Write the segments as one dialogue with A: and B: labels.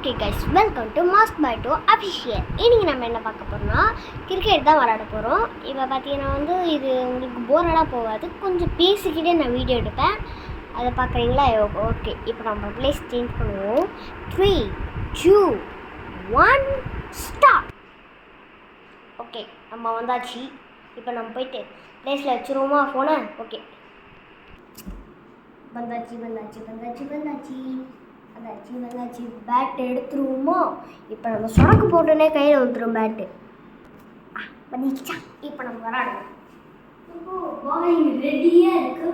A: Okay guys, welcome to mask by two official. இன்றைக்கி நம்ம என்ன பார்க்க போகிறோம்னா கிரிக்கெட் தான் விளையாட போகிறோம். இப்போ பார்த்தீங்கன்னா இது உங்களுக்கு போராடாக போகாது, கொஞ்சம் பேசிக்கிட்டே நான் வீடியோ எடுப்பேன். அதை பார்க்குறீங்களா? ஓகே, இப்போ நம்ம ப்ளேஸ் சேஞ்ச் பண்ணுவோம். 3, 2, 1 ஸ்டார்ட். ஓகே, நம்ம வந்தாச்சு. இப்போ நம்ம போயிட்டு ப்ளேஸில் வச்சுருவோமா ஃபோனை? ஓகே, வந்தாச்சு. பேட் எடுத்துருவோமோ? இப்போ நம்ம சொடக்கு போட்டோன்னே கையில் வந்துடும் பேட்டு. பண்ணிச்சா? இப்போ நம்ம விளாடுவோம். இப்போ பால் ரெடியாக இருக்கு,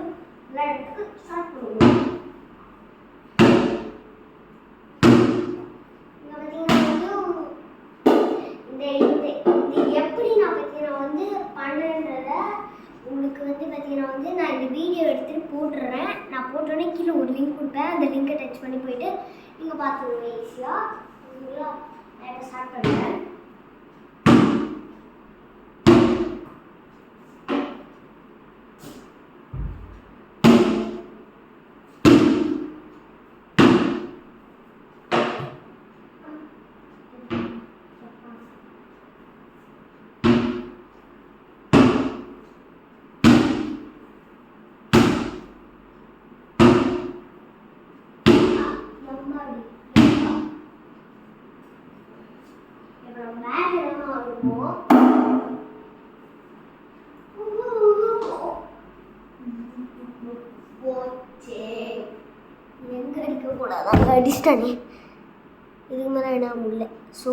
A: விளையாடுறதுக்கு ஸ்டார்ட் பண்ணுவோம். எப்படி நான் பண்ணுறத உங்களுக்கு நான் இந்த வீடியோ எடுத்துகிட்டு போட்டுடுறேன். நான் போட்டோன்னே கீழே ஒரு லிங்க் கொடுப்பேன். அந்த லிங்கை டச் பண்ணி போயிட்டு நீங்கள் பார்த்துருங்க ஈஸியாக. ஓகேங்களா? நான் இப்போ ஸ்டார்ட் பண்ணுறேன். எங்க அடிக்க கூடாது, அடிச்சிட்டானே. இதுக்கு மேலே என்ன முடியல. ஸோ